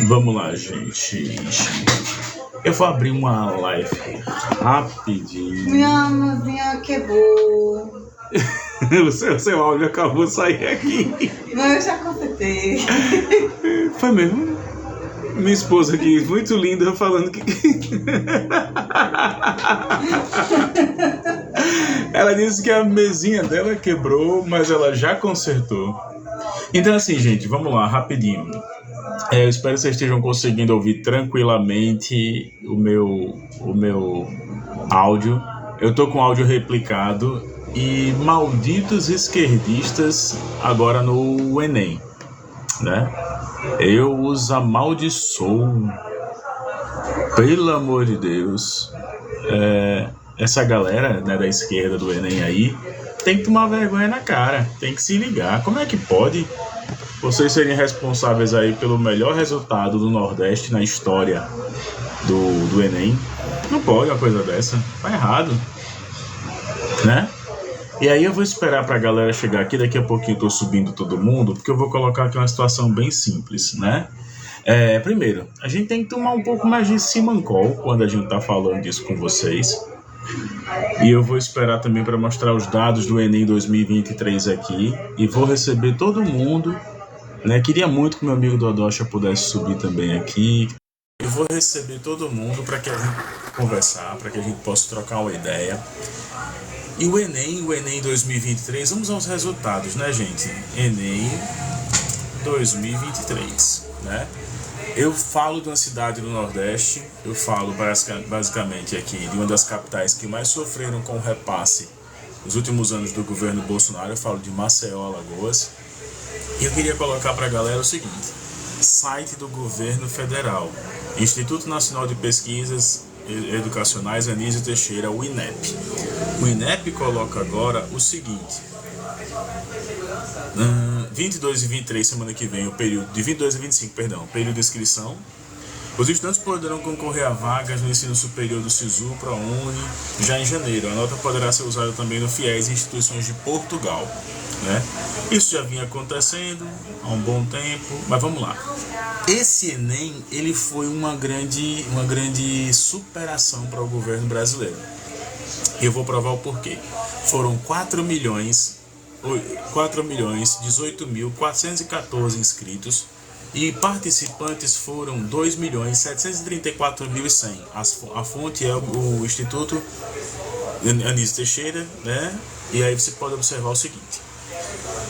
Vamos lá, gente. Eu vou abrir uma live rapidinho. Minha mãozinha quebrou. O seu áudio acabou de sair aqui. Não, eu já consertei. Foi mesmo? Minha esposa aqui, muito linda, falando que... Ela disse que a mesinha dela quebrou, mas ela já consertou. Então assim, gente, vamos lá, rapidinho. Eu espero que vocês estejam conseguindo ouvir tranquilamente o meu áudio. Eu tô com áudio replicado e malditos esquerdistas agora no Enem, né? Eu os amaldiçoo, pelo amor de Deus. Essa galera, né, da esquerda do Enem aí tem que tomar vergonha na cara, tem que se ligar. Como é que pode vocês serem responsáveis aí pelo melhor resultado do Nordeste na história do Enem? Não pode uma coisa dessa, tá errado, né? E aí eu vou esperar pra galera chegar aqui, daqui a pouquinho eu tô subindo todo mundo, porque eu vou colocar aqui uma situação bem simples, né? Primeiro, a gente tem que tomar um pouco mais de simancol quando a gente tá falando disso com vocês. E eu vou esperar também para mostrar os dados do Enem 2023 aqui. E vou receber todo mundo, né? Queria muito que meu amigo Dodocha pudesse subir também aqui. Eu vou receber todo mundo para que a gente conversar, para que a gente possa trocar uma ideia. E o Enem 2023, vamos aos resultados, né, gente? Enem 2023, né? Eu falo de uma cidade do Nordeste, eu falo basicamente aqui de uma das capitais que mais sofreram com o repasse nos últimos anos do governo Bolsonaro, eu falo de Maceió, Alagoas. E eu queria colocar para a galera o seguinte: site do governo federal, Instituto Nacional de Pesquisas Educacionais Anísio Teixeira, o INEP. O INEP coloca agora o seguinte: 22 e 23, semana que vem, o período de 22 e 25, perdão, período de inscrição. Os estudantes poderão concorrer a vagas no ensino superior do SISU, ProUni, já em janeiro. A nota poderá ser usada também no FIES e instituições de Portugal, né? Isso já vinha acontecendo há um bom tempo, mas vamos lá. Esse Enem, ele foi uma grande superação para o governo brasileiro. Eu vou provar o porquê. Foram 4.018.414 inscritos e participantes foram 2.734.100. A fonte é o Instituto Anísio Teixeira, né? E aí você pode observar o seguinte: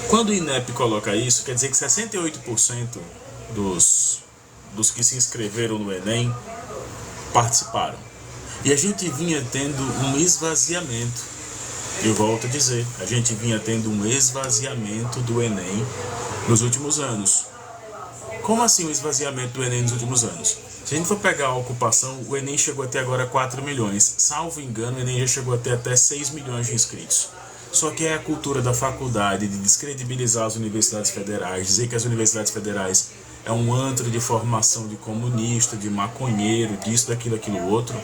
quando o INEP coloca isso, quer dizer que 68% dos que se inscreveram no Enem participaram. E a gente vinha tendo um esvaziamento. Eu volto a dizer, a gente vinha tendo um esvaziamento do Enem nos últimos anos. Como assim o esvaziamento do Enem nos últimos anos? Se a gente for pegar a ocupação, o Enem chegou até agora a 4 milhões. Salvo engano, o Enem já chegou até 6 milhões de inscritos. Só que é a cultura da faculdade de descredibilizar as universidades federais, dizer que as universidades federais é um antro de formação de comunista, de maconheiro, disso, daquilo, aquilo outro,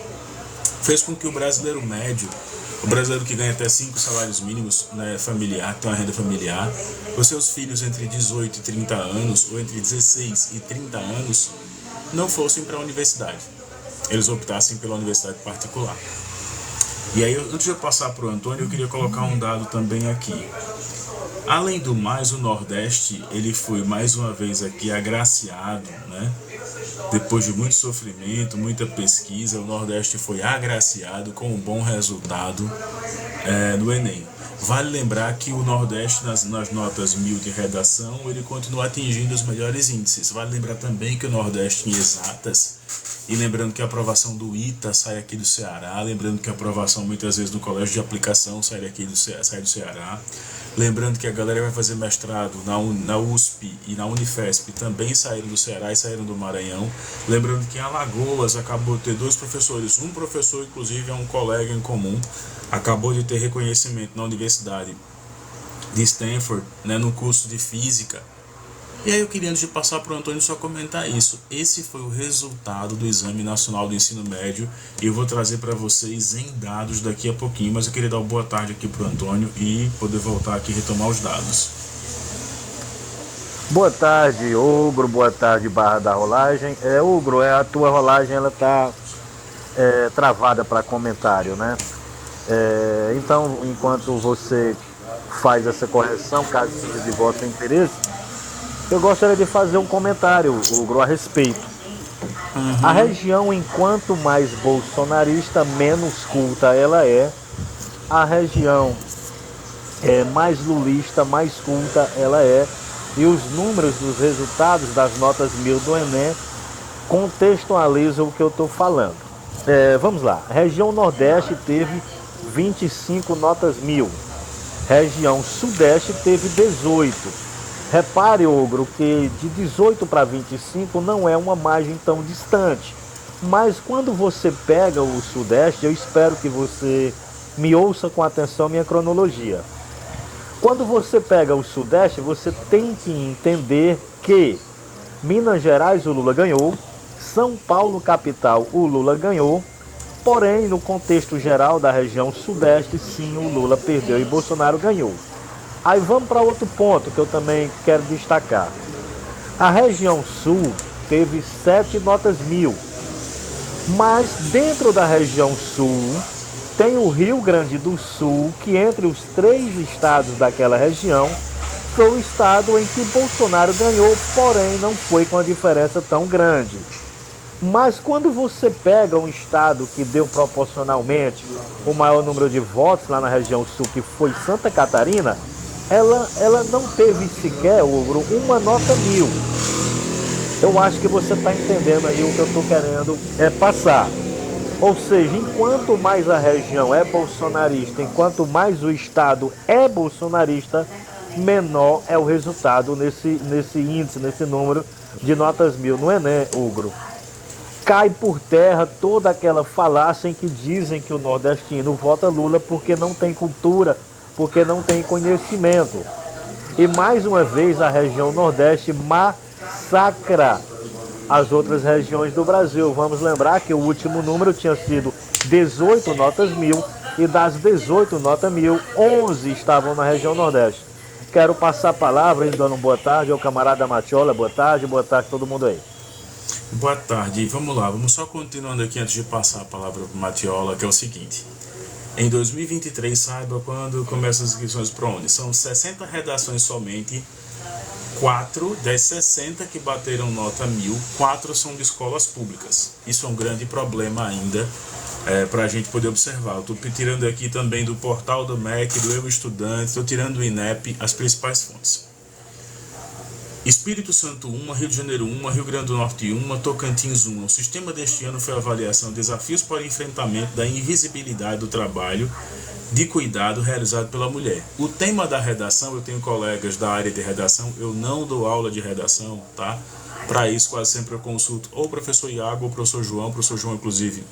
fez com que o brasileiro médio, o brasileiro que ganha até 5 salários mínimos, né, familiar, tem uma renda familiar, os seus filhos entre 18 e 30 anos, ou entre 16 e 30 anos, não fossem para a universidade. Eles optassem pela universidade particular. E aí, antes de eu passar para o Antônio, eu queria colocar um dado também aqui. Além do mais, o Nordeste, ele foi mais uma vez aqui agraciado, né? Depois de muito sofrimento, muita pesquisa, o Nordeste foi agraciado com um bom resultado no Enem. Vale lembrar que o Nordeste, nas notas 1000 de redação, ele continua atingindo os melhores índices. Vale lembrar também que o Nordeste em exatas, e lembrando que a aprovação do ITA sai aqui do Ceará, lembrando que a aprovação muitas vezes no colégio de aplicação sai do Ceará, lembrando que a galera vai fazer mestrado na USP e na Unifesp também saíram do Ceará e saíram do Maranhão, lembrando que em Alagoas acabou de ter 2 professores, um professor inclusive é um colega em comum, acabou de ter reconhecimento na Universidade de Stanford, né, no curso de Física. E aí eu queria, antes de passar para o Antônio, só comentar isso. Esse foi o resultado do Exame Nacional do Ensino Médio e eu vou trazer para vocês em dados daqui a pouquinho, mas eu queria dar uma boa tarde aqui para o Antônio e poder voltar aqui e retomar os dados. Boa tarde, Ogro, boa tarde, Barra da Rolagem. Ogro, a tua rolagem ela tá travada para comentário, né? Então, enquanto você faz essa correção, caso seja de vosso interesse, eu gostaria de fazer um comentário, Ogro, a respeito. A região, enquanto mais bolsonarista, menos culta ela é. A região mais lulista, mais culta ela é. E os números dos resultados das notas 1000 do Enem contextualizam o que eu estou falando. Vamos lá. Região Nordeste teve 25 notas 1000. Região Sudeste teve 18. Repare, Ogro, que de 18 para 25 não é uma margem tão distante. Mas quando você pega o Sudeste, eu espero que você me ouça com atenção minha cronologia. Quando você pega o Sudeste, você tem que entender que Minas Gerais o Lula ganhou, São Paulo capital o Lula ganhou, porém no contexto geral da região Sudeste, sim, o Lula perdeu e Bolsonaro ganhou. Aí vamos para outro ponto que eu também quero destacar. A região Sul teve 7 notas 1000, mas dentro da região Sul tem o Rio Grande do Sul, que entre os 3 estados daquela região, foi o estado em que Bolsonaro ganhou, porém não foi com a diferença tão grande. Mas quando você pega um estado que deu proporcionalmente o maior número de votos lá na região Sul, que foi Santa Catarina, ela não teve sequer, Ogro, uma nota 1000. Eu acho que você está entendendo aí o que eu estou querendo passar. Ou seja, enquanto mais a região é bolsonarista, enquanto mais o estado é bolsonarista, menor é o resultado nesse índice, nesse número de notas 1000 no Enem, Ogro. Cai por terra toda aquela falácia em que dizem que o nordestino vota Lula porque não tem cultura, porque não tem conhecimento. E mais uma vez a região Nordeste massacra as outras regiões do Brasil. Vamos lembrar que o último número tinha sido 18 notas 1000 e das 18 notas 1000, 11 estavam na região Nordeste. Quero passar a palavra, dando uma boa tarde ao camarada Matiola. Boa tarde todo mundo aí. Boa tarde, vamos lá, vamos só continuando aqui antes de passar a palavra para o Matiola, que é o seguinte. Em 2023, saiba quando começam as inscrições para onde? São 60 redações somente, 4 das 60 que bateram nota 1000, 4 são de escolas públicas. Isso é um grande problema ainda para a gente poder observar. Eu estou tirando aqui também do portal do MEC, do Eu Estudante, estou tirando do INEP as principais fontes. Espírito Santo 1, Rio de Janeiro 1, Rio Grande do Norte 1, Tocantins 1. O sistema deste ano foi a avaliação Desafios para o enfrentamento da invisibilidade do trabalho de cuidado realizado pela mulher. O tema da redação, eu tenho colegas da área de redação, eu não dou aula de redação, tá? Para isso, quase sempre eu consulto ou o professor Iago ou o professor João, inclusive,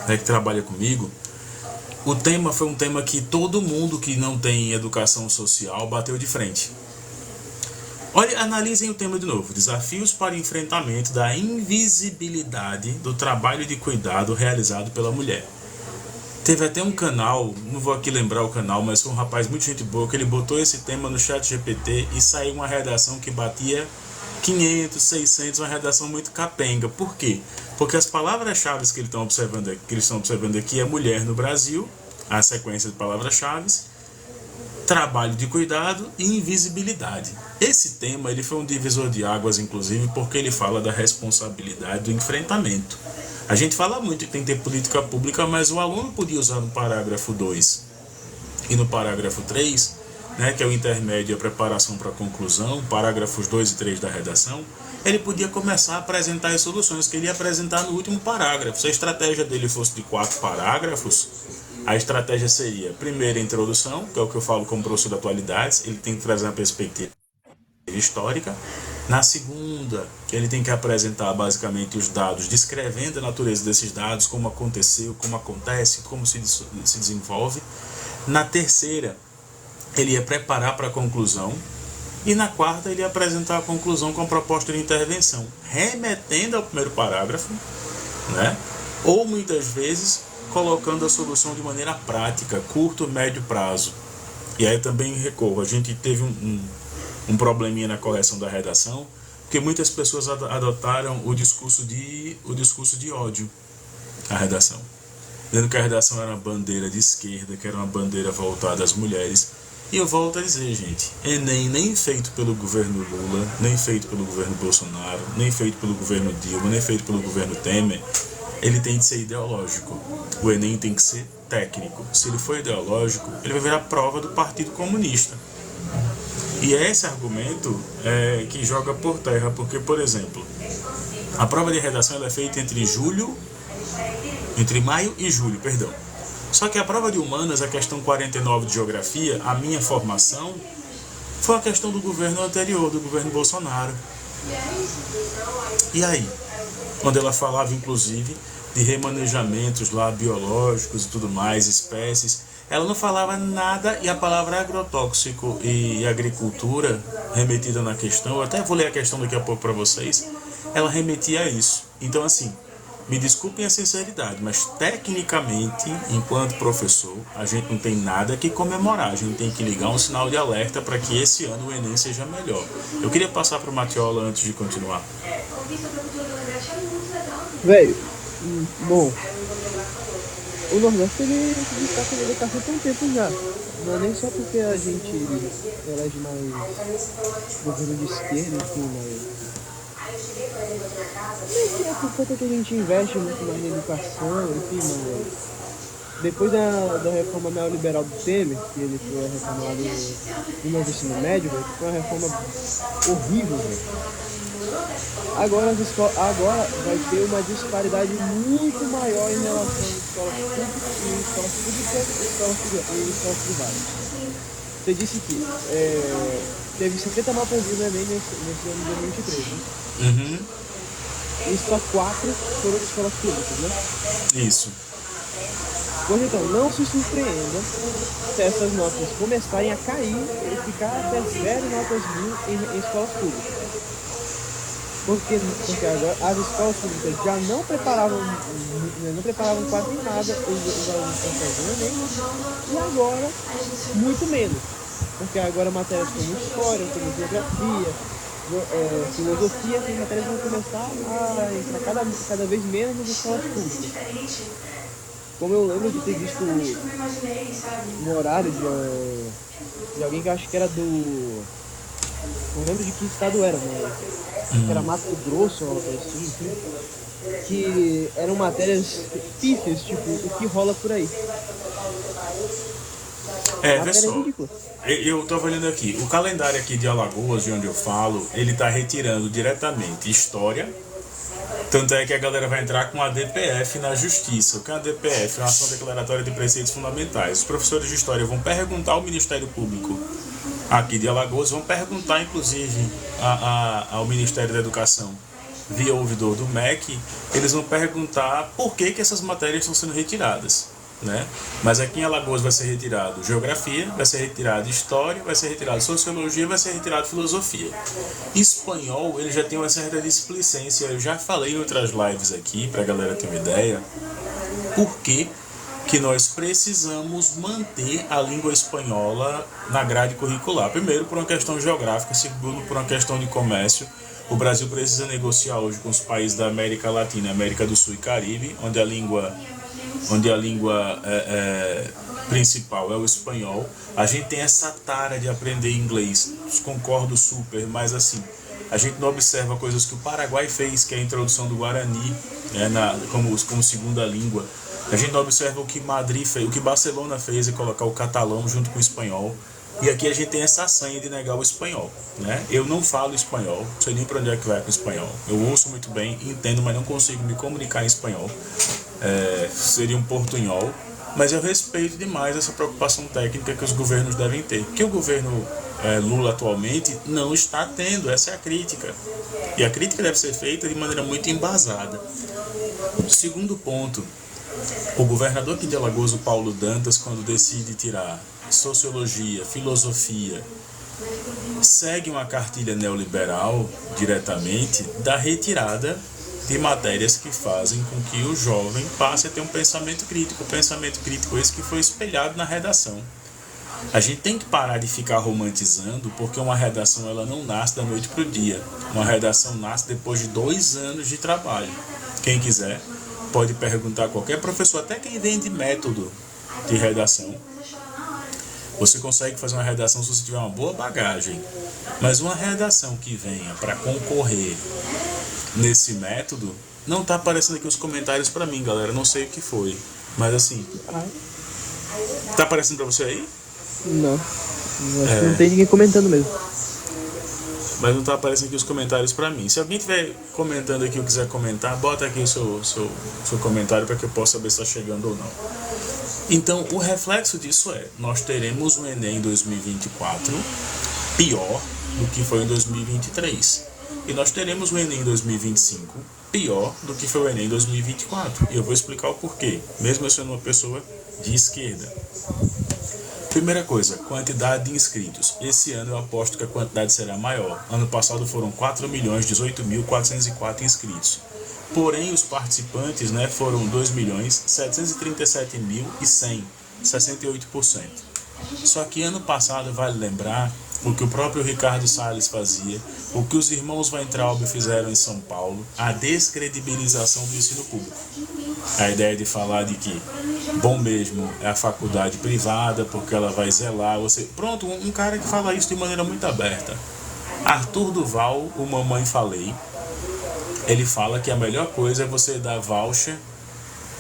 que trabalha comigo. O tema foi um tema que todo mundo que não tem educação social bateu de frente. Olha, analisem o tema de novo. Desafios para o enfrentamento da invisibilidade do trabalho de cuidado realizado pela mulher. Teve até um canal, não vou aqui lembrar o canal, mas foi um rapaz muito gente boa, que ele botou esse tema no chat GPT e saiu uma redação que batia 500, 600, uma redação muito capenga. Por quê? Porque as palavras-chave que eles estão observando aqui é mulher no Brasil, a sequência de palavras-chave, trabalho de cuidado e invisibilidade. Esse tema ele foi um divisor de águas, inclusive, porque ele fala da responsabilidade do enfrentamento. A gente fala muito que tem que ter política pública, mas o aluno podia usar no parágrafo 2. e no parágrafo 3, né, que é o intermédio e a preparação para a conclusão, parágrafos 2 e 3 da redação, ele podia começar a apresentar as soluções que ele ia apresentar no último parágrafo. Se a estratégia dele fosse de 4 parágrafos, a estratégia seria, primeiro, a introdução, que é o que eu falo como professor de atualidades, ele tem que trazer uma perspectiva histórica. Na segunda, ele tem que apresentar basicamente os dados, descrevendo a natureza desses dados, como aconteceu, como acontece, como se desenvolve. Na terceira, ele ia preparar para a conclusão. E na quarta, ele ia apresentar a conclusão com a proposta de intervenção, remetendo ao primeiro parágrafo, né? Ou muitas vezes colocando a solução de maneira prática, curto, médio prazo. E aí também recorro, a gente teve um probleminha na correção da redação, porque muitas pessoas adotaram o discurso de ódio à redação, dizendo que a redação era uma bandeira de esquerda, que era uma bandeira voltada às mulheres. E eu volto a dizer, gente, Enem nem feito pelo governo Lula, nem feito pelo governo Bolsonaro, nem feito pelo governo Dilma, nem feito pelo governo Temer, ele tem que ser ideológico. O Enem tem que ser técnico. Se ele for ideológico, ele vai virar prova do Partido Comunista. E é esse argumento que joga por terra, porque, por exemplo, a prova de redação ela é feita entre maio e julho, perdão. Só que a prova de humanas, a questão 49 de geografia, a minha formação, foi a questão do governo anterior, do governo Bolsonaro. E aí? Quando ela falava, inclusive, de remanejamentos lá biológicos e tudo mais, espécies, ela não falava nada, e a palavra agrotóxico e agricultura, remetida na questão, eu até vou ler a questão daqui a pouco para vocês, ela remetia a isso. Então, assim, me desculpem a sinceridade, mas tecnicamente, enquanto professor, a gente não tem nada que comemorar. A gente tem que ligar um sinal de alerta para que esse ano o Enem seja melhor. Eu queria passar para o Matiola antes de continuar. Velho, bom, o Nordeste ele está com educação tem um tempo já. Não é nem só porque a gente elege mais governo de esquerda, enfim, mas é por conta que a gente investe muito mais na educação, enfim, mas depois da reforma neoliberal do Temer, que ele foi reformado no novo ensino médio, véio, que foi uma reforma horrível, véio. Agora vai ter uma disparidade muito maior em relação às escolas públicas e escolas privadas. Você disse que teve 70 mapas no Enem nesse ano de 2023, né? Uhum. E só 4 foram escolas públicas, né? Isso. Pois então, não se surpreenda se essas notas começarem a cair e ficar até 0 notas mil em escolas públicas. Porque agora as escolas públicas já não preparavam quase nada os alunos para fazer o Enem, e agora muito menos. Porque agora matérias como história, como geografia, filosofia, essas matérias vão começar a entrar cada vez menos nas escolas públicas. Como eu lembro de ter visto no horário de alguém que eu acho que era do... Não lembro de que estado era, né? Era Mato Grosso ou algo assim, enfim, que eram matérias pífias, tipo, o que rola por aí. Vê só, eu tô olhando aqui, o calendário aqui de Alagoas, de onde eu falo, ele tá retirando diretamente história, tanto é que a galera vai entrar com a DPF na justiça. O que é a DPF? É uma ação declaratória de preceitos fundamentais. Os professores de história vão perguntar ao Ministério Público aqui de Alagoas, vão perguntar inclusive ao Ministério da Educação via ouvidor do MEC, eles vão perguntar por que essas matérias estão sendo retiradas, né? Mas aqui em Alagoas vai ser retirado geografia, vai ser retirado história, vai ser retirado sociologia, vai ser retirado filosofia. Espanhol, ele já tem uma certa displicência, eu já falei em outras lives aqui, pra galera ter uma ideia, por que nós precisamos manter a língua espanhola na grade curricular. Primeiro, por uma questão geográfica, segundo, por uma questão de comércio. O Brasil precisa negociar hoje com os países da América Latina, América do Sul e Caribe, onde a língua principal é o espanhol. A gente tem essa tara de aprender inglês, concordo super, mas assim, a gente não observa coisas que o Paraguai fez, que é a introdução do Guarani, né, como segunda língua. A gente não observa o que Madrid fez, o que Barcelona fez, e colocar o catalão junto com o espanhol. E aqui a gente tem essa sanha de negar o espanhol, né? Eu não falo espanhol, não sei nem para onde é que vai com o espanhol. Eu ouço muito bem, entendo, mas não consigo me comunicar em espanhol. Seria um portunhol. Mas eu respeito demais essa preocupação técnica que os governos devem ter. Que o governo Lula atualmente não está tendo, essa é a crítica. E a crítica deve ser feita de maneira muito embasada. Segundo ponto, o governador aqui de Alagoas, o Paulo Dantas, quando decide tirar sociologia, filosofia, segue uma cartilha neoliberal diretamente da retirada de matérias que fazem com que o jovem passe a ter um pensamento crítico. O pensamento crítico esse que foi espelhado na redação. A gente tem que parar de ficar romantizando, porque uma redação ela não nasce da noite para o dia. Uma redação nasce depois de 2 anos de trabalho. Quem quiser pode perguntar a qualquer professor, até quem vende método de redação. Você consegue fazer uma redação se você tiver uma boa bagagem. Mas uma redação que venha para concorrer nesse método, não tá aparecendo aqui os comentários para mim, galera. Não sei o que foi. Mas assim, tá aparecendo para você aí? Não. Acho que não tem ninguém comentando mesmo. Mas não tá aparecendo aqui os comentários para mim. Se alguém tiver comentando aqui ou quiser comentar, bota aqui o seu comentário para que eu possa saber se está chegando ou não. Então, o reflexo disso nós teremos o Enem 2024 pior do que foi em 2023. E nós teremos o Enem 2025 pior do que foi o Enem 2024. E eu vou explicar o porquê, mesmo eu sendo uma pessoa de esquerda. Primeira coisa, quantidade de inscritos. Esse ano eu aposto que a quantidade será maior. Ano passado foram 4.018.404 inscritos. Porém, os participantes foram 2.737.100, 68%. Só que ano passado, vale lembrar, o que o próprio Ricardo Salles fazia, o que os irmãos Weintraub fizeram em São Paulo, a descredibilização do ensino público. A ideia de falar de que bom mesmo é a faculdade privada, porque ela vai zelar. Pronto, um cara que fala isso de maneira muito aberta. Arthur Duval, o Mamãe Falei, ele fala que a melhor coisa é você dar voucher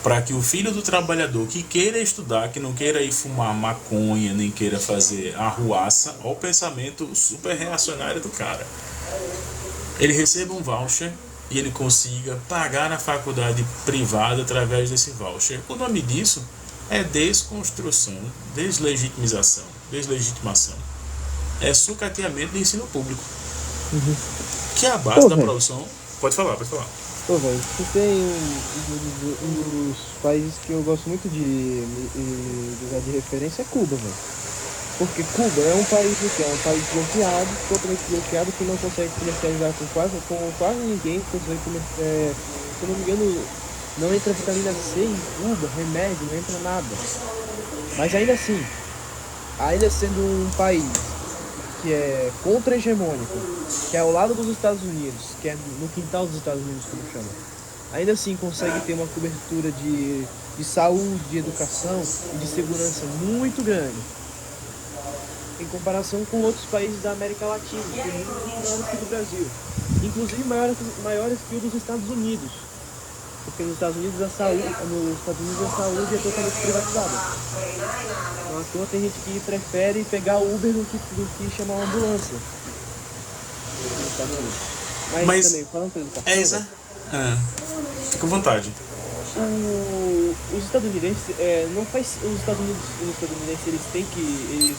para que o filho do trabalhador que queira estudar, que não queira ir fumar maconha, nem queira fazer arruaça, olha o pensamento super reacionário do cara, ele receba um voucher e ele consiga pagar na faculdade privada através desse voucher. O nome disso é desconstrução, deslegitimação. É sucateamento do ensino público. Que é a base da produção. Pode falar. Pô, velho, você tem um dos países que eu gosto muito de usar de referência é Cuba, velho. Porque Cuba é um país que é um país bloqueado, totalmente bloqueado, que não consegue comercializar com quase ninguém, consegue se eu não me engano, não entra vitamina C em Cuba, remédio, não entra nada. Mas ainda assim, ainda sendo um país que é contra-hegemônico, que é ao lado dos Estados Unidos, que é no quintal dos Estados Unidos, como chama, ainda assim consegue ter uma cobertura de saúde, de educação e de segurança muito grande, em comparação com outros países da América Latina, que são muito maiores que o do Brasil, inclusive maiores que o dos Estados Unidos, porque nos Estados Unidos a saúde é totalmente privatizada. Então, à toa tem gente que prefere pegar Uber do que chamar uma ambulância. Mas também, falando da educação, fica à vontade. Os estadunidenses, os estadunidenses eles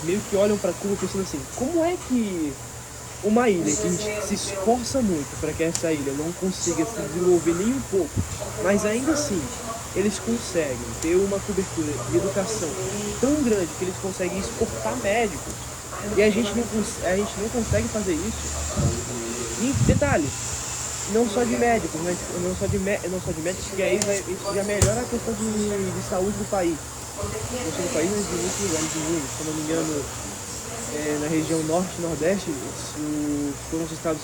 meio que olham para Cuba pensando assim, como é que uma ilha que a gente se esforça muito para que essa ilha não consiga se desenvolver nem um pouco, mas ainda assim eles conseguem ter uma cobertura de educação tão grande que eles conseguem exportar médicos, e a gente não consegue fazer isso. E detalhe, não só de médicos, mas não só de médicos, que aí isso já melhora a questão de saúde do país. Não só do país, mas de muitos lugares do mundo. Se eu não me engano, na região norte e nordeste, foram os estados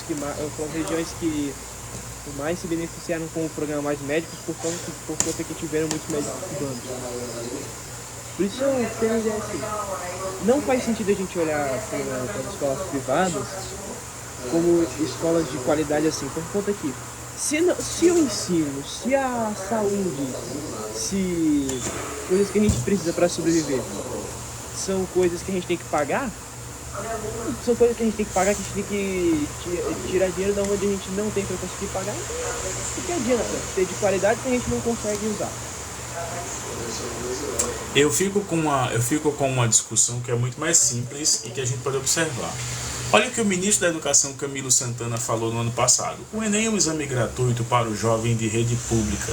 foram regiões que mais se beneficiaram com o programa Mais Médicos por conta que tiveram muitos médicos cubanos. Por isso eu tenho a ideia assim, não faz sentido a gente olhar para as escolas privadas como escolas de qualidade assim, por conta que Se o ensino, se a saúde, se coisas que a gente precisa para sobreviver são coisas que a gente tem que pagar, são coisas que a gente tem que pagar, que a gente tem que tirar dinheiro da onde a gente não tem para conseguir pagar, então o que adianta ter de qualidade se a gente não consegue usar? Eu fico com uma discussão que é muito mais simples e que a gente pode observar. Olha o que o ministro da Educação, Camilo Santana, falou no ano passado. O Enem é um exame gratuito para o jovem de rede pública.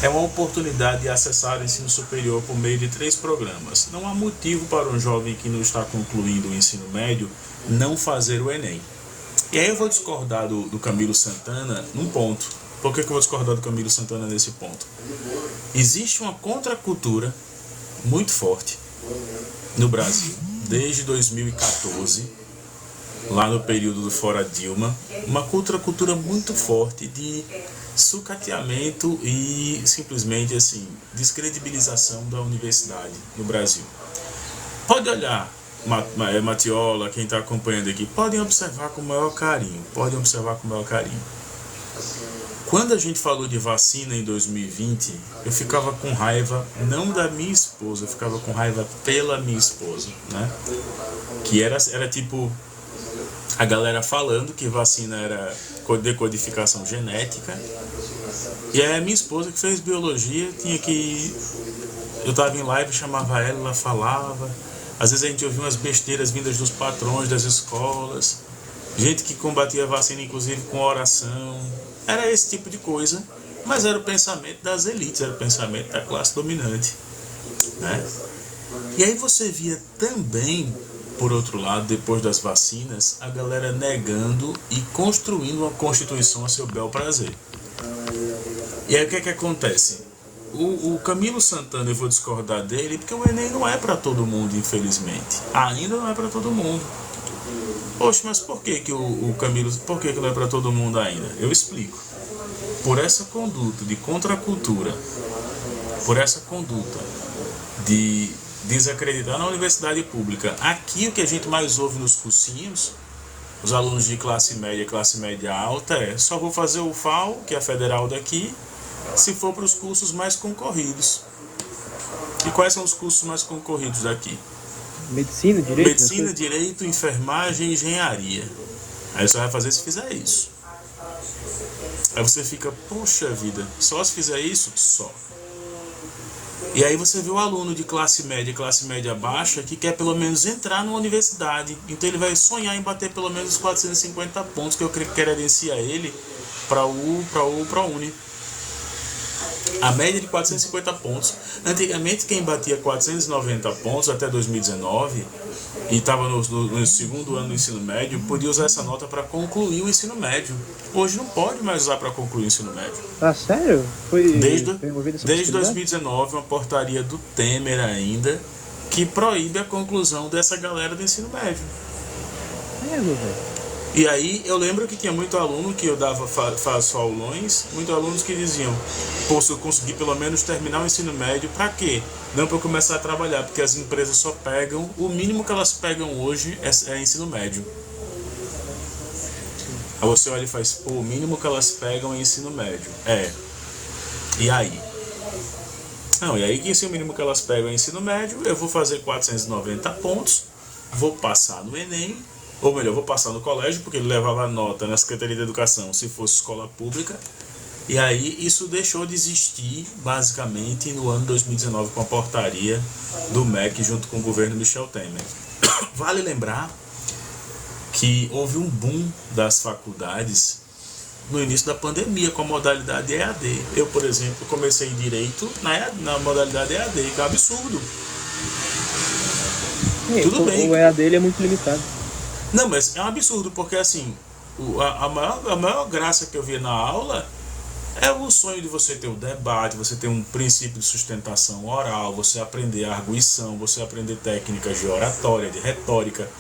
É uma oportunidade de acessar o ensino superior por meio de 3 programas. Não há motivo para um jovem que não está concluindo o ensino médio não fazer o Enem. E aí eu vou discordar do Camilo Santana num ponto. Por que eu vou discordar do Camilo Santana nesse ponto? Existe uma contracultura muito forte no Brasil, desde 2014, lá no período do Fora Dilma, uma contracultura muito forte de sucateamento e simplesmente assim, descredibilização da universidade no Brasil. Pode olhar, Matiola, quem está acompanhando aqui, podem observar com o maior carinho, Quando a gente falou de vacina em 2020, eu ficava com raiva, não da minha esposa, eu ficava com raiva pela minha esposa, né? Que era tipo a galera falando que vacina era decodificação genética. E aí a minha esposa, que fez biologia, eu tava em live, chamava ela falava. Às vezes a gente ouvia umas besteiras vindas dos patrões das escolas, gente que combatia a vacina inclusive com oração. Era esse tipo de coisa, mas era o pensamento das elites, era o pensamento da classe dominante, né? E aí você via também, por outro lado, depois das vacinas, a galera negando e construindo uma constituição a seu bel prazer. E aí o que é que acontece? O Camilo Santana, eu vou discordar dele, porque o Enem não é para todo mundo, infelizmente. Ainda não é para todo mundo. Poxa, mas por que o Camilo, por que não é para todo mundo ainda? Eu explico. Por essa conduta de contracultura, por essa conduta de desacreditar na universidade pública. Aqui o que a gente mais ouve nos cursinhos, os alunos de classe média alta, só vou fazer o FAO, que é a federal daqui, se for para os cursos mais concorridos. E quais são os cursos mais concorridos daqui? Medicina, direito? Medicina, direito, enfermagem e engenharia. Aí você vai fazer se fizer isso. Aí você fica, poxa vida, só se fizer isso? Só. E aí você vê o aluno de classe média baixa, que quer pelo menos entrar numa universidade. Então ele vai sonhar em bater pelo menos 450 pontos, que eu credencia ele para a Uni. A média de 450 pontos. Antigamente quem batia 490 pontos até 2019 e estava no segundo ano do ensino médio, podia usar essa nota para concluir o ensino médio. Hoje não pode mais usar para concluir o ensino médio. Ah, sério? Desde 2019, uma portaria do Temer ainda, que proíbe a conclusão dessa galera do ensino médio. Velho. E aí eu lembro que tinha muito aluno que eu dava faço aulões, muitos alunos que diziam, pô, se eu conseguir pelo menos terminar o ensino médio, pra quê? Não para eu começar a trabalhar, porque as empresas só pegam, o mínimo que elas pegam hoje é ensino médio. Aí você olha e faz, pô, o mínimo que elas pegam é ensino médio. E aí? Não, e aí que se o mínimo que elas pegam é ensino médio, eu vou fazer 490 pontos, vou passar no Enem, ou melhor, vou passar no colégio, porque ele levava nota na Secretaria de Educação se fosse escola pública. E aí isso deixou de existir, basicamente, no ano 2019, com a portaria do MEC, junto com o governo Michel Temer. Vale lembrar que houve um boom das faculdades no início da pandemia, com a modalidade EAD. Eu, por exemplo, comecei Direito na modalidade EAD, que é um absurdo. Tudo bem. O EAD ele é muito limitado. Não, mas é um absurdo, porque assim, a maior graça que eu vi na aula é o sonho de você ter o debate, você ter um princípio de sustentação oral, você aprender arguição, você aprender técnicas de oratória, de retórica.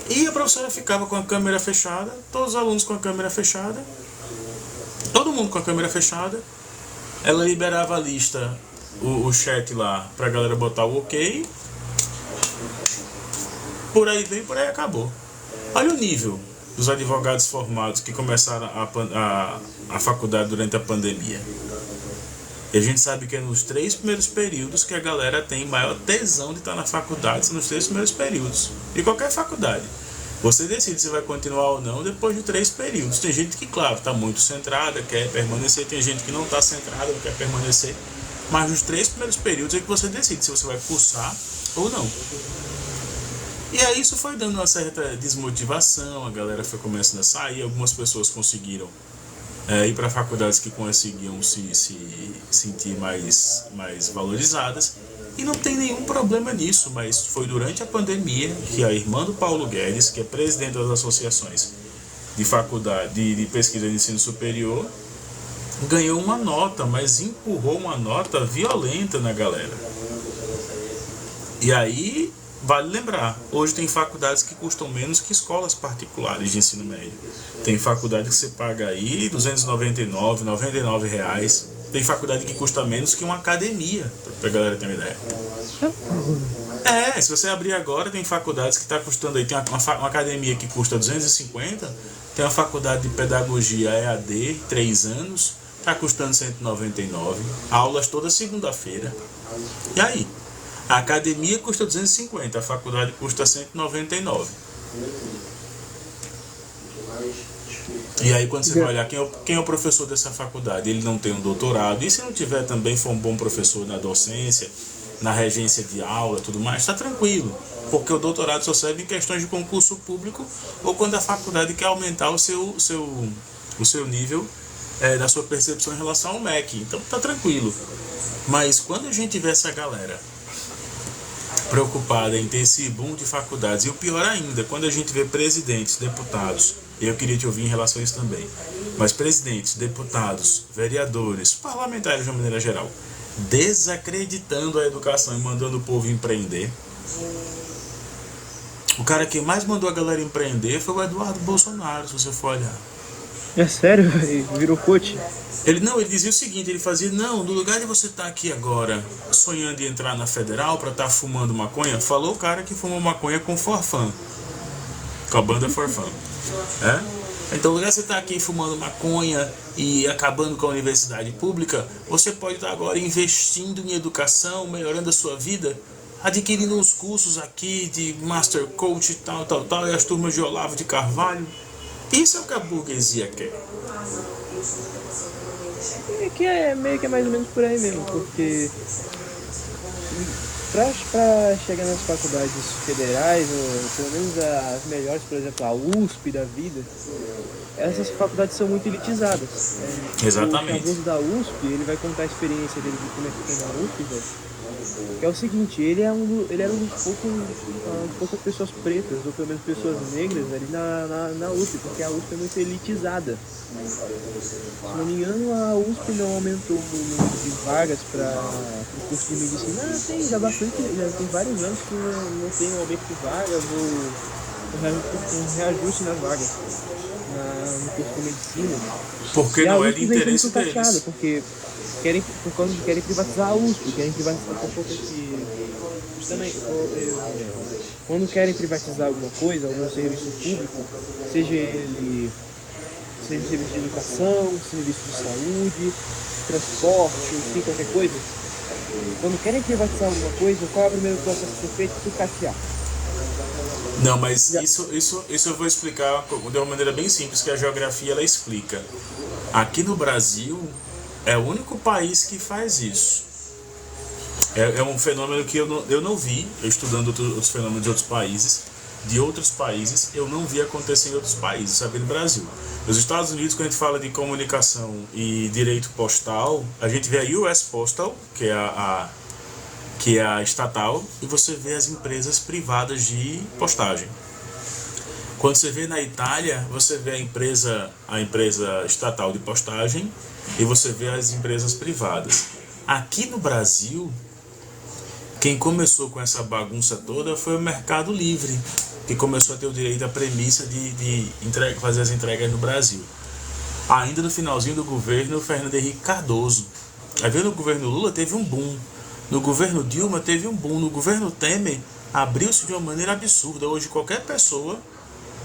E a professora ficava com a câmera fechada, todos os alunos com a câmera fechada, todo mundo com a câmera fechada. Ela liberava a lista, o chat lá, pra galera botar o ok. Por aí veio, por aí acabou. Olha o nível. dos advogados formados que começaram a faculdade durante a pandemia. E a gente sabe que é nos 3 primeiros períodos que a galera tem maior tesão de estar na faculdade, são nos 3 primeiros períodos. E qualquer faculdade. Você decide se vai continuar ou não depois de 3 períodos. Tem gente que, claro, está muito centrada, quer permanecer. Tem gente que não está centrada, não quer permanecer. Mas nos 3 primeiros períodos é que você decide se você vai cursar ou não. E aí isso foi dando uma certa desmotivação, a galera foi começando a sair, algumas pessoas conseguiram ir para faculdades que conseguiam se sentir mais valorizadas. E não tem nenhum problema nisso, mas foi durante a pandemia que a irmã do Paulo Guedes, que é presidente das associações de faculdade de pesquisa de ensino superior, ganhou uma nota, mas empurrou uma nota violenta na galera. E aí, vale lembrar, hoje tem faculdades que custam menos que escolas particulares de ensino médio. Tem faculdade que você paga aí R$299, R$99. Tem faculdade que custa menos que uma academia, pra galera ter uma ideia. Se você abrir agora, tem faculdades que está custando aí, tem uma academia que custa 250, tem uma faculdade de pedagogia EAD, 3 anos, está custando 199, aulas toda segunda-feira. E aí? A academia custa 250, a faculdade custa 199. E aí quando você vai olhar quem é o professor dessa faculdade, ele não tem um doutorado, e se não tiver também, for um bom professor na docência, na regência de aula, tudo mais, está tranquilo, porque o doutorado só serve em questões de concurso público ou quando a faculdade quer aumentar o seu nível da sua percepção em relação ao MEC, então está tranquilo. Mas quando a gente vê essa galera preocupada em ter esse boom de faculdades, e o pior ainda, quando a gente vê presidentes, deputados, eu queria te ouvir em relação a isso também, mas presidentes, deputados, vereadores, parlamentares de uma maneira geral, desacreditando a educação e mandando o povo empreender. O cara que mais mandou a galera empreender foi o Eduardo Bolsonaro, se você for olhar. É sério? Virou coach? Ele dizia o seguinte, ele fazia, no lugar de você estar aqui agora sonhando em entrar na federal para estar fumando maconha, falou o cara que fumou maconha com Forfã, com a banda Forfã. Então, no lugar de você estar aqui fumando maconha e acabando com a universidade pública, você pode estar agora investindo em educação, melhorando a sua vida, adquirindo uns cursos aqui de Master Coach e tal, e as turmas de Olavo de Carvalho. Isso é o que a burguesia quer. É que é meio que mais ou menos por aí mesmo, porque para chegar nas faculdades federais, ou pelo menos as melhores, por exemplo, a USP da vida, essas faculdades são muito elitizadas. Exatamente. O aluno da USP, ele vai contar a experiência dele de como é que foi na USP, velho. Que é o seguinte, ele era um poucas pessoas pretas, ou pelo menos pessoas negras ali na USP, porque a USP é muito elitizada. Se não me engano, a USP não aumentou o número de vagas para o curso de medicina. Já tem vários anos que não tem um aumento de vagas ou um reajuste nas vagas no curso de medicina. Porque não é de interesse deles. Porque por causa que querem privatizar a USP, querem privatizar também. Quando querem privatizar alguma coisa, algum serviço público, seja ele serviço de educação, serviço de saúde, transporte, enfim, qualquer coisa, quando querem privatizar alguma coisa, qual é o primeiro processo que é feito? Sucatear. Não, mas isso eu vou explicar de uma maneira bem simples, que a geografia ela explica. Aqui no Brasil é o único país que faz isso. É um fenômeno que eu não vi, eu estudando outros fenômenos de outros países, eu não vi acontecer em outros países, sabe, no Brasil. Nos Estados Unidos, quando a gente fala de comunicação e direito postal, a gente vê a US Postal, que é a estatal, e você vê as empresas privadas de postagem. Quando você vê na Itália, você vê a empresa estatal de postagem e você vê as empresas privadas. Aqui no Brasil, quem começou com essa bagunça toda foi o Mercado Livre, que começou a ter o direito à premissa de fazer as entregas no Brasil. Ainda no finalzinho do governo Fernando Henrique Cardoso. Aí no governo Lula teve um boom. No governo Dilma teve um boom. No governo Temer abriu-se de uma maneira absurda. Hoje qualquer pessoa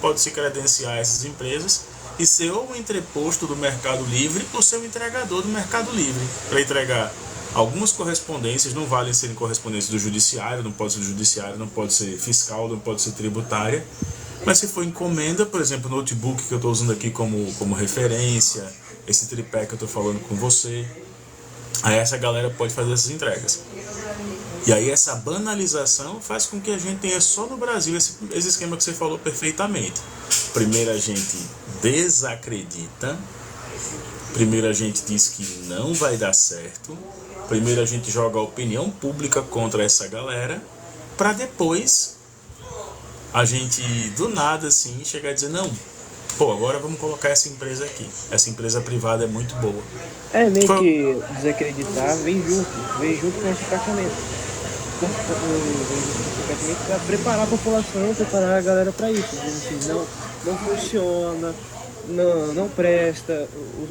pode se credenciar a essas empresas e ser ou um entreposto do Mercado Livre ou ser um entregador do Mercado Livre, para entregar algumas correspondências. Não valem serem correspondências do judiciário, não pode ser do judiciário, não pode ser fiscal, não pode ser tributária, mas se for encomenda, por exemplo, o notebook que eu estou usando aqui como referência, esse tripé que eu estou falando com você, aí essa galera pode fazer essas entregas. E aí essa banalização faz com que a gente tenha só no Brasil esse esquema que você falou perfeitamente. Primeiro a gente desacredita, primeiro a gente diz que não vai dar certo, primeiro a gente joga a opinião pública contra essa galera, para depois a gente do nada assim chegar a dizer, não, pô, agora vamos colocar essa empresa aqui, essa empresa privada é muito boa. É, meio que desacreditar vem junto com esse tratamento. Para preparar a população, preparar a galera para isso. Assim, não funciona, não presta,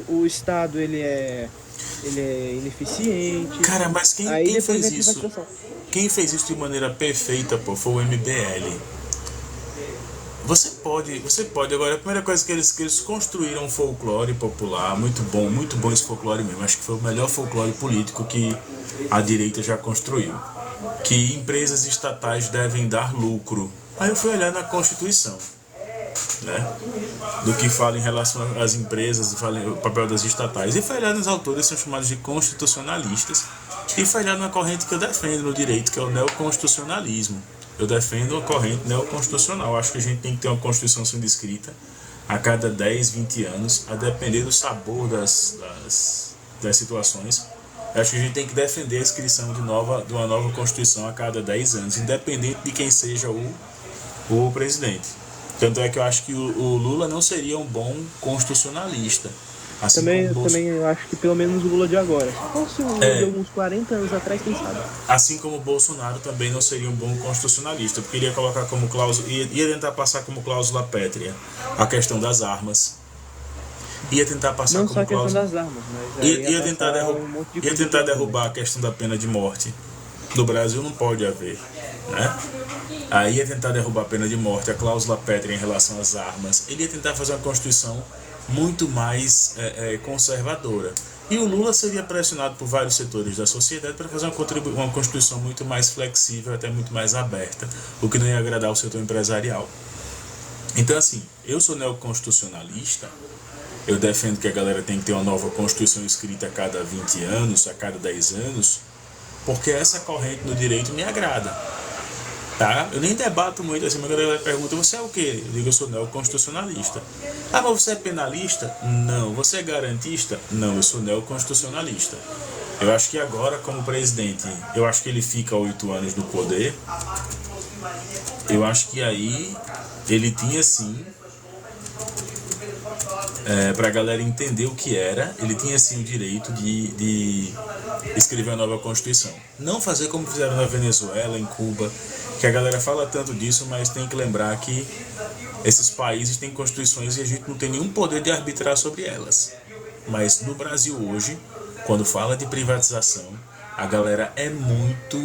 o Estado ele é ineficiente. Cara, mas quem fez isso? Quem fez isso de maneira perfeita, pô, foi o MBL. Você pode, agora a primeira coisa que eles construíram um folclore popular, muito bom esse folclore mesmo, acho que foi o melhor folclore político que a direita já construiu, que empresas estatais devem dar lucro. Aí eu fui olhar na Constituição, né, do que fala em relação às empresas, fala o papel das estatais, e fui olhar nos autores, são chamados de constitucionalistas, e fui olhar na corrente que eu defendo no direito, que é o neoconstitucionalismo. Eu defendo a corrente neoconstitucional. Acho que a gente tem que ter uma Constituição sendo escrita a cada 10, 20 anos, a depender do sabor das situações. Acho que a gente tem que defender a inscrição de uma nova Constituição a cada 10 anos, independente de quem seja o presidente. Tanto é que eu acho que o Lula não seria um bom constitucionalista. Assim também eu acho que pelo menos o Lula de agora. Se fosse um de alguns 40 anos atrás, quem sabe? Assim como o Bolsonaro também não seria um bom constitucionalista, porque iria colocar como cláusula, ia tentar passar como cláusula pétrea a questão das armas. Ia tentar passar não como só a questão cláusula. das armas, mas Ia tentar derrubar a questão da pena de morte. No Brasil não pode haver, né? Aí ia tentar derrubar a pena de morte, a cláusula pétrea em relação às armas. Ele ia tentar fazer uma Constituição muito mais conservadora. E o Lula seria pressionado por vários setores da sociedade para fazer uma Constituição muito mais flexível, até muito mais aberta, o que não ia agradar o setor empresarial. Então, assim, eu sou neoconstitucionalista, eu defendo que a galera tem que ter uma nova Constituição escrita a cada 20 anos, a cada 10 anos, porque essa corrente no direito me agrada. Tá? Eu nem debato muito assim, mas a galera pergunta, você é o quê? Eu digo, eu sou neoconstitucionalista. Ah, mas você é penalista? Não. Você é garantista? Não, eu sou neoconstitucionalista. Eu acho que agora, como presidente, eu acho que ele fica 8 anos no poder. Eu acho que aí ele tinha sim, para a galera entender o que era, ele tinha sim o direito de escrever uma nova Constituição. Não fazer como fizeram na Venezuela, em Cuba, que a galera fala tanto disso, mas tem que lembrar que esses países têm constituições e a gente não tem nenhum poder de arbitrar sobre elas. Mas no Brasil hoje, quando fala de privatização, a galera é muito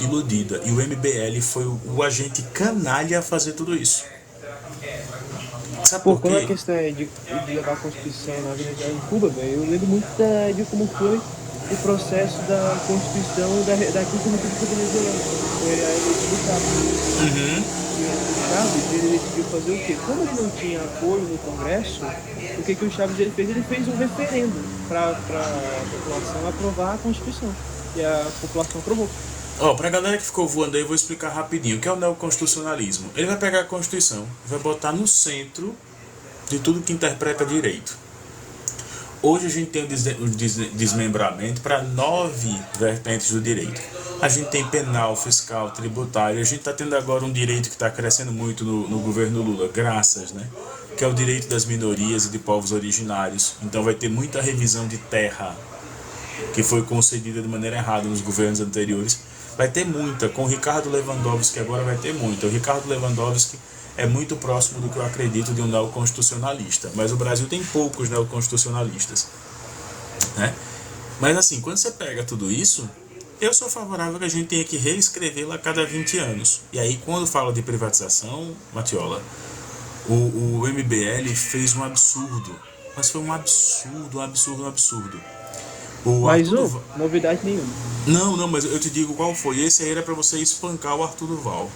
iludida. E o MBL foi o agente canalha a fazer tudo isso. Sabe por quê? Quando a questão é de levar a Constituição na Venezuela, em Cuba, velho, eu lembro muito de como foi o processo da Constituição da Quinta República Venezuelana. Foi a eleição do Chávez. E o Chávez, ele decidiu fazer o quê? Como ele não tinha apoio no Congresso, o que o Chávez ele fez? Ele fez um referendo para a população aprovar a Constituição. E a população aprovou. Pra galera que ficou voando aí, eu vou explicar rapidinho o que é o neoconstitucionalismo. Ele vai pegar a Constituição, vai botar no centro de tudo que interpreta direito. Hoje a gente tem o desmembramento para 9 vertentes do direito. A gente tem penal, fiscal, tributário. A gente está tendo agora um direito que está crescendo muito no governo Lula, graças, né? Que é o direito das minorias e de povos originários. Então vai ter muita revisão de terra que foi concedida de maneira errada nos governos anteriores. Vai ter muita, com o Ricardo Lewandowski agora vai ter muita. O Ricardo Lewandowski é muito próximo do que eu acredito de um neoconstitucionalista, mas o Brasil tem poucos neoconstitucionalistas, né? Mas assim, quando você pega tudo isso, eu sou favorável que a gente tenha que reescrevê-la a cada 20 anos. E aí, quando fala de privatização, Matiola, O MBL fez um absurdo, mas foi um absurdo. O Mas, Arthur Duval... novidade nenhuma. Não, mas eu te digo qual foi. Esse aí era pra você espancar o Arthur Duval.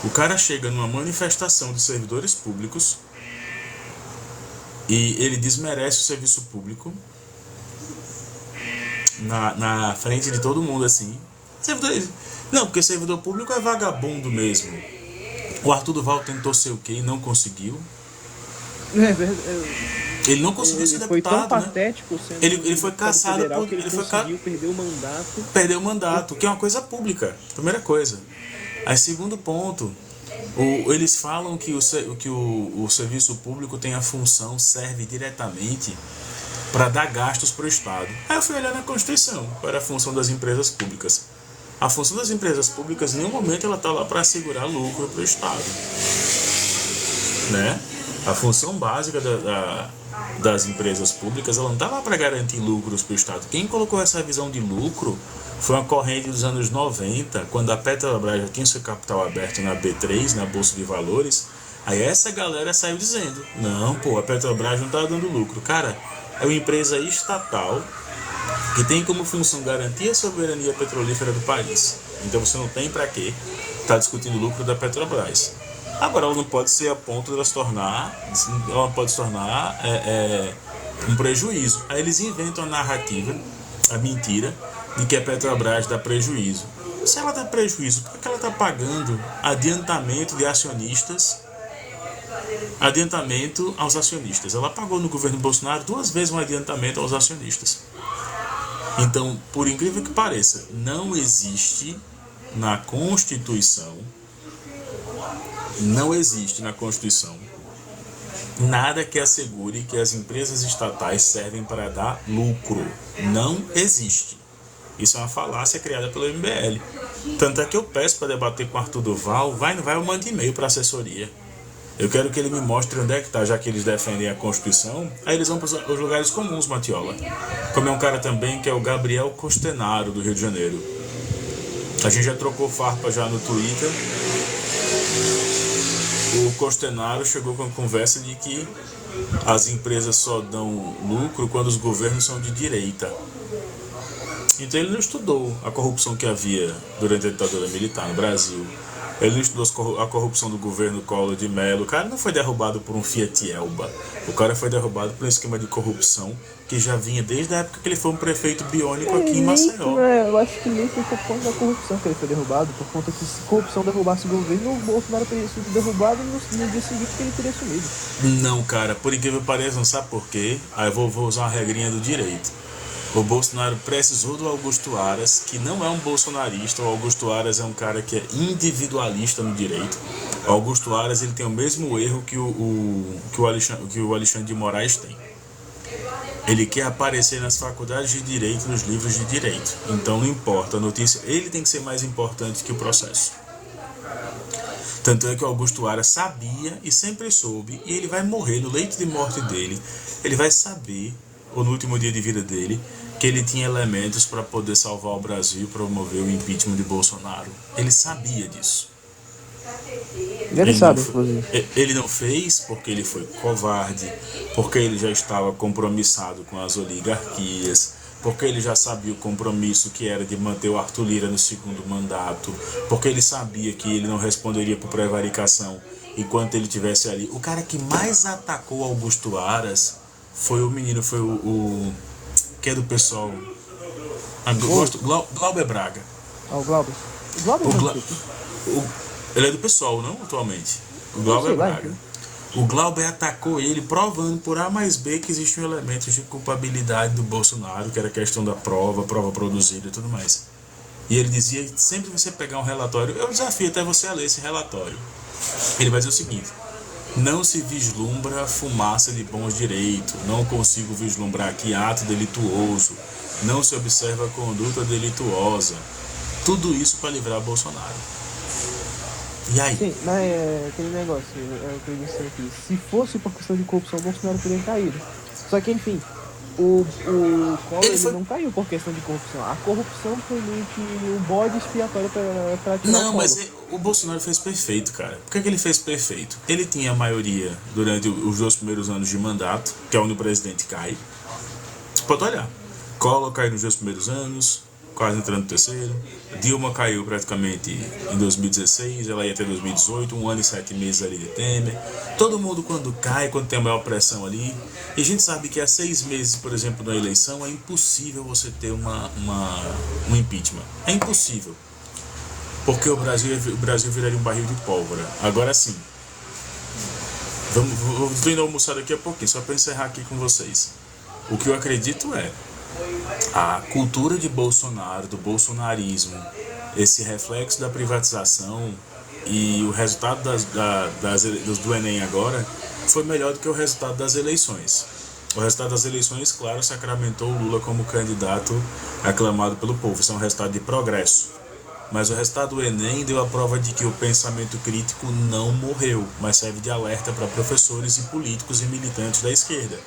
O cara chega numa manifestação de servidores públicos e ele desmerece o serviço público na frente de todo mundo, assim. Não, porque servidor público é vagabundo mesmo. O Arthur Duval tentou ser o quê e não conseguiu. É verdade. Ele não conseguiu ser Foi deputado, tão né? patético sendo Ele foi caçado federal por... que ele conseguiu perder o mandato. Perdeu o mandato, que é uma coisa pública. Primeira coisa. Aí, segundo ponto, eles falam que o serviço público tem a função, serve diretamente para dar gastos para o Estado. Aí eu fui olhar na Constituição, qual era a função das empresas públicas. A função das empresas públicas, em nenhum momento, ela está lá para assegurar lucro para o Estado. Né? A função básica das empresas públicas, ela não está lá para garantir lucros para o Estado. Quem colocou essa visão de lucro foi uma corrente dos anos 90, quando a Petrobras já tinha seu capital aberto na B3, na Bolsa de Valores. Aí essa galera saiu dizendo, não, pô, a Petrobras não está dando lucro. Cara, é uma empresa estatal que tem como função garantir a soberania petrolífera do país. Então você não tem para quê estar discutindo o lucro da Petrobras. Agora ela não pode ser a ponto de ela se tornar um prejuízo. Aí eles inventam a narrativa, a mentira, de que a Petrobras dá prejuízo. Se ela dá prejuízo, por que ela está pagando adiantamento de acionistas? Adiantamento aos acionistas. Ela pagou no governo Bolsonaro 2 vezes um adiantamento aos acionistas. Então, por incrível que pareça, não existe na Constituição nada que assegure que as empresas estatais servem para dar lucro. Não existe. Isso é uma falácia criada pelo MBL. Tanto é que eu peço para debater com o Arthur Duval, eu mando e-mail para a assessoria. Eu quero que ele me mostre onde é que está, já que eles defendem a Constituição. Aí eles vão para os lugares comuns, Matiola. Como é um cara também que é o Gabriel Costenaro, do Rio de Janeiro. A gente já trocou farpa já no Twitter. O Costenaro chegou com a conversa de que as empresas só dão lucro quando os governos são de direita. Então ele não estudou a corrupção que havia durante a ditadura militar no Brasil. Ele não estudou a corrupção do governo Collor de Mello. O cara não foi derrubado por um Fiat Elba. O cara foi derrubado por um esquema de corrupção que já vinha desde a época que ele foi um prefeito biônico aqui em Maceió. Eu acho que nem foi por conta da corrupção que ele foi derrubado, por conta que se corrupção derrubasse o governo, o Bolsonaro teria sido derrubado e no dia seguinte que ele teria sumido. Não, cara, por incrível que pareça, não sabe por quê? Aí eu vou usar uma regrinha do direito. O Bolsonaro precisou do Augusto Aras, que não é um bolsonarista. O Augusto Aras é um cara que é individualista no direito. O Augusto Aras, ele tem o mesmo erro que o Alexandre de Moraes tem. Ele quer aparecer nas faculdades de direito, nos livros de direito. Então não importa a notícia, ele tem que ser mais importante que o processo. Tanto é que o Augusto Aras sabia e sempre soube, e ele vai morrer no leito de morte dele. Ele vai saber, ou no último dia de vida dele, que ele tinha elementos para poder salvar o Brasil e promover o impeachment de Bolsonaro. Ele sabia disso. Ele sabe, inclusive. Ele não fez porque ele foi covarde, porque ele já estava compromissado com as oligarquias, porque ele já sabia o compromisso que era de manter o Arthur Lira no segundo mandato, porque ele sabia que ele não responderia por prevaricação enquanto ele estivesse ali. O cara que mais atacou Augusto Aras foi o menino, foi o que é do pessoal. Glauber Braga. Ah, o Glauber. O Glauber ele é do pessoal, não atualmente. O Glauber Braga. O Glauber atacou ele, provando por A mais B que existiam elementos de culpabilidade do Bolsonaro, que era a questão da prova produzida e tudo mais. E ele dizia, sempre que você pegar um relatório, eu desafio até você a ler esse relatório. Ele vai dizer o seguinte: não se vislumbra fumaça de bons direitos, não consigo vislumbrar aqui ato delituoso, não se observa conduta delituosa. Tudo isso para livrar Bolsonaro. E aí? Sim, mas é aquele negócio, é o que eu disse aqui. Se fosse por questão de corrupção, o Bolsonaro teria caído. Só que, enfim, o Collor Ele ele foi- não caiu por questão de corrupção. A corrupção foi meio que um bode expiatório pra tirar Não, o mas Collor. o Bolsonaro fez perfeito, cara. Por que ele fez perfeito? Ele tinha a maioria durante os 2 primeiros anos de mandato, que é onde o presidente cai. Pode olhar. Collor caiu nos 2 primeiros anos, quase entrando no terceiro. Dilma caiu praticamente em 2016, ela ia até 2018, 1 ano e 7 meses ali de Temer. Todo mundo quando cai, quando tem a maior pressão ali. E a gente sabe que há 6 meses, por exemplo, na eleição, é impossível você ter um impeachment. É impossível. Porque o Brasil viraria um barril de pólvora. Agora sim. Vou indo almoçar daqui a pouquinho, só para encerrar aqui com vocês. O que eu acredito é a cultura de Bolsonaro, do bolsonarismo, esse reflexo da privatização e o resultado do Enem agora foi melhor do que o resultado das eleições. O resultado das eleições, claro, sacramentou o Lula como candidato aclamado pelo povo. Isso é um resultado de progresso. Mas o resultado do Enem deu a prova de que o pensamento crítico não morreu, mas serve de alerta para professores e políticos e militantes da esquerda.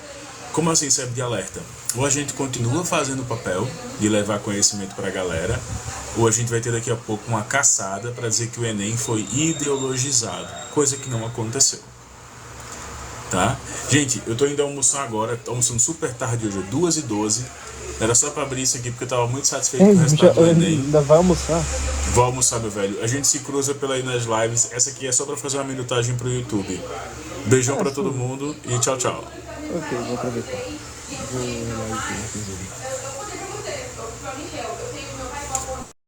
Como assim serve de alerta? Ou a gente continua fazendo o papel de levar conhecimento para a galera, ou a gente vai ter daqui a pouco uma caçada para dizer que o Enem foi ideologizado, coisa que não aconteceu. Tá? Gente, eu tô indo almoçar agora, tô almoçando super tarde hoje, 2h12. Era só pra abrir isso aqui porque eu tava muito satisfeito com o resultado do Enem. Ainda vai almoçar? Vou almoçar, meu velho. A gente se cruza pela aí nas lives. Essa aqui é só pra fazer uma minutagem pro YouTube. Beijão pra todo mundo e tchau, tchau. Ok, vou aproveitar.